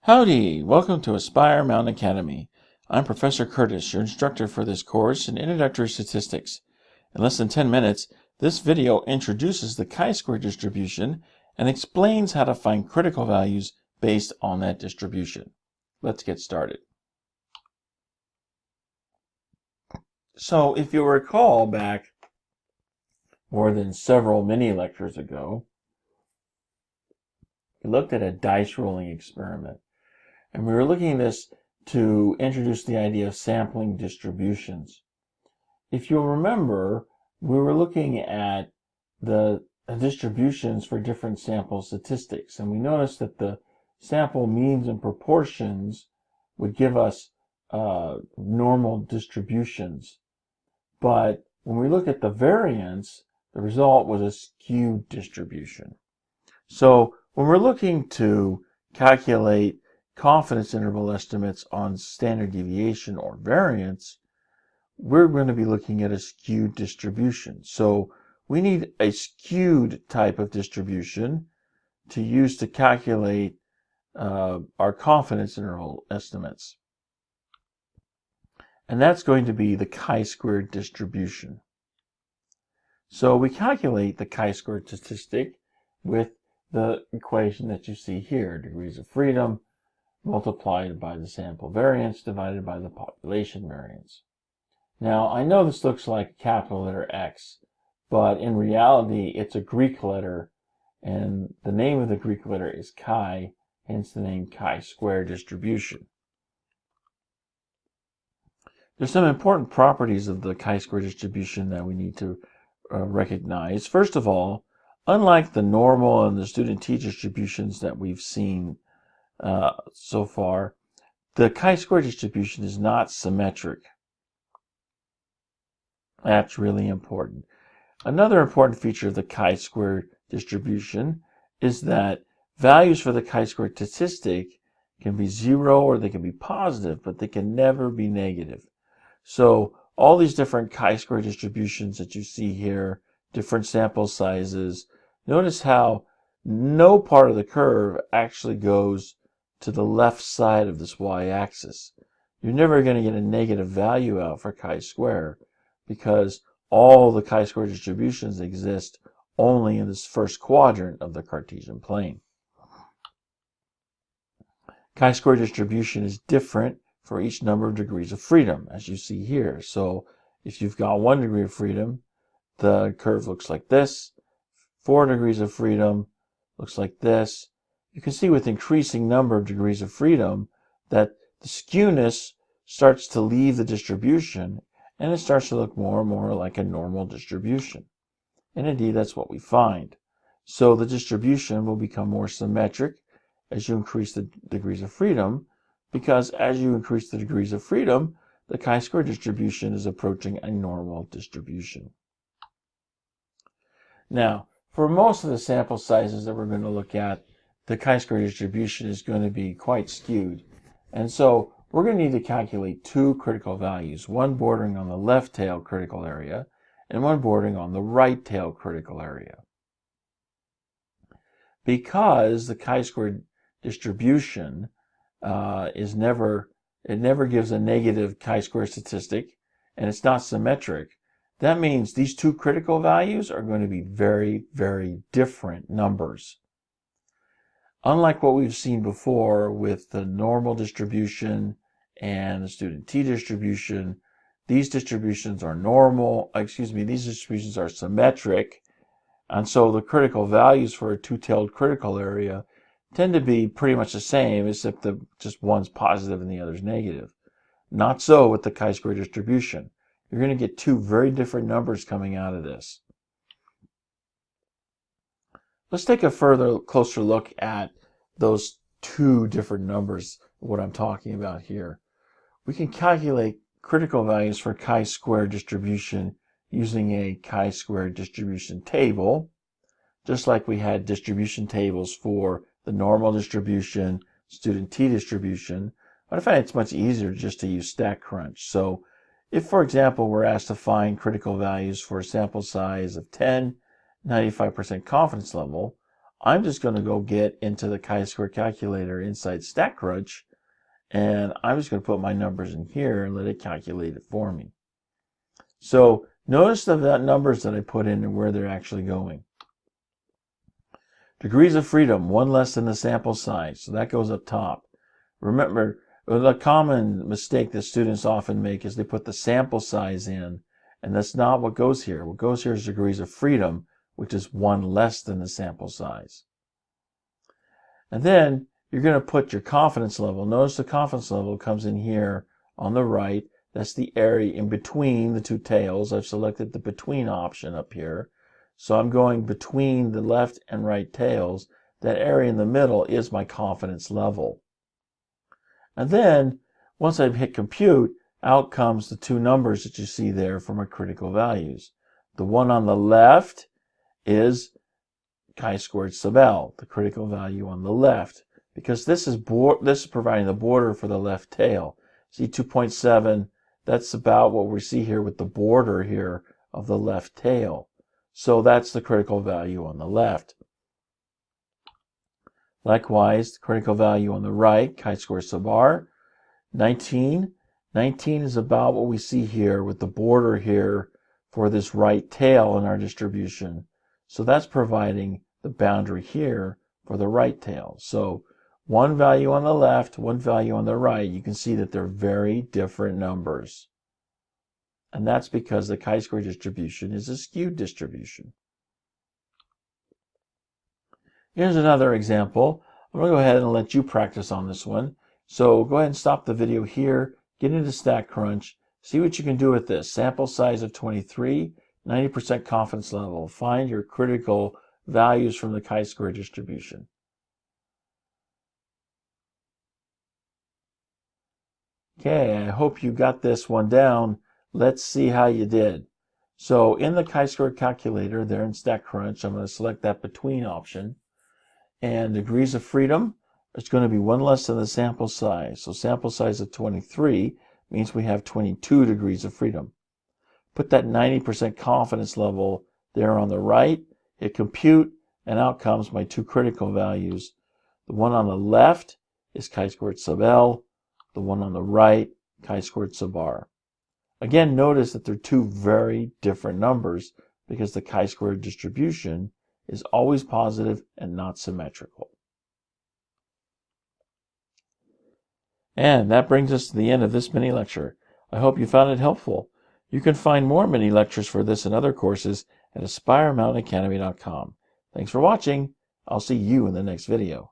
Howdy! Welcome to Aspire Mountain Academy. I'm Professor Curtis, your instructor for this course in Introductory Statistics. In less than 10 minutes, this video introduces the chi-square distribution and explains how to find critical values based on that distribution. Let's get started. So if you recall back more than several mini lectures ago, we looked at a dice rolling experiment. And we were looking at this to introduce the idea of sampling distributions. If you'll remember, we were looking at the distributions for different sample statistics. And we noticed that the sample means and proportions would give us normal distributions. But when we look at the variance, the result was a skewed distribution. So when we're looking to calculate confidence interval estimates on standard deviation or variance, we're going to be looking at a skewed distribution. So we need a skewed type of distribution to use to calculate our confidence interval estimates. And that's going to be the chi-squared distribution. So we calculate the chi-squared statistic with the equation that you see here, degrees of freedom multiplied by the sample variance divided by the population variance. Now, I know this looks like a capital letter X, but in reality, it's a Greek letter, and the name of the Greek letter is chi, hence the name chi-square distribution. There's some important properties of the chi-square distribution that we need to recognize. First of all, unlike the normal and the student t distributions that we've seen so far, the chi-square distribution is not symmetric. That's really important. Another important feature of the chi-square distribution is that values for the chi-square statistic can be 0 or they can be positive, but they can never be negative. So all these different chi-square distributions that you see here, different sample sizes, notice how no part of the curve actually goes to the left side of this y-axis. You're never going to get a negative value out for chi-square because all the chi-square distributions exist only in this first quadrant of the Cartesian plane. Chi-square distribution is different for each number of degrees of freedom, as you see here. So if you've got 1 degree of freedom, the curve looks like this. 4 degrees of freedom looks like this. You can see with increasing number of degrees of freedom that the skewness starts to leave the distribution and it starts to look more and more like a normal distribution. And indeed, that's what we find. So the distribution will become more symmetric as you increase the degrees of freedom, because as you increase the degrees of freedom, the chi-square distribution is approaching a normal distribution. Now, for most of the sample sizes that we're going to look at, the chi-square distribution is going to be quite skewed. And so we're going to need to calculate 2 critical values, one bordering on the left tail critical area and one bordering on the right tail critical area. Because the chi-square distribution never gives a negative chi-square statistic and it's not symmetric, that means these 2 critical values are going to be very, very different numbers. Unlike what we've seen before with the normal distribution and the student t distribution, these distributions are these distributions are symmetric, and so the critical values for a 2-tailed critical area tend to be pretty much the same, except that just one's positive and the other's negative. Not so with the chi-square distribution. You're going to get 2 very different numbers coming out of this. Let's take a closer look at those 2 different numbers, what I'm talking about here. We can calculate critical values for chi-square distribution using a chi-square distribution table, just like we had distribution tables for the normal distribution, student t distribution. But I find it's much easier just to use StatCrunch. So if, for example, we're asked to find critical values for a sample size of 10, 95% confidence level, I'm just going to go get into the chi-square calculator inside StatCrunch, and I'm just going to put my numbers in here and let it calculate it for me. So notice the numbers that I put in and where they're actually going. Degrees of freedom, 1 less than the sample size, so that goes up top. Remember, the common mistake that students often make is they put the sample size in, and that's not what goes here. What goes here is degrees of freedom, which is 1 less than the sample size. And then you're going to put your confidence level. Notice the confidence level comes in here on the right. That's the area in between the two tails. I've selected the between option up here. So I'm going between the left and right tails. That area in the middle is my confidence level. And then, once I've hit compute, out comes the two numbers that you see there for my critical values. The one on the left is chi-squared sub L, the critical value on the left, because this is providing the border for the left tail. See 2.7, that's about what we see here with the border here of the left tail. So that's the critical value on the left. Likewise, the critical value on the right, chi-squared sub R, 19. 19 is about what we see here with the border here for this right tail in our distribution. So that's providing the boundary here for the right tail. So one value on the left, one value on the right. You can see that they're very different numbers. And that's because the chi-square distribution is a skewed distribution. Here's another example. I'm going to go ahead and let you practice on this one. So go ahead and stop the video here, get into StatCrunch, see what you can do with this. Sample size of 23, 90% confidence level. Find your critical values from the chi-square distribution. Okay, I hope you got this one down. Let's see how you did. So in the chi-square calculator there in StatCrunch, I'm going to select that between option. And degrees of freedom, it's going to be 1 less than the sample size. So sample size of 23 means we have 22 degrees of freedom. Put that 90% confidence level there on the right, hit compute, and out comes my two critical values. The one on the left is chi-squared sub L. The one on the right, chi-squared sub R. Again, notice that they're two very different numbers because the chi-square distribution is always positive and not symmetrical. And that brings us to the end of this mini lecture. I hope you found it helpful. You can find more mini lectures for this and other courses at AspireMountainAcademy.com. Thanks for watching. I'll see you in the next video.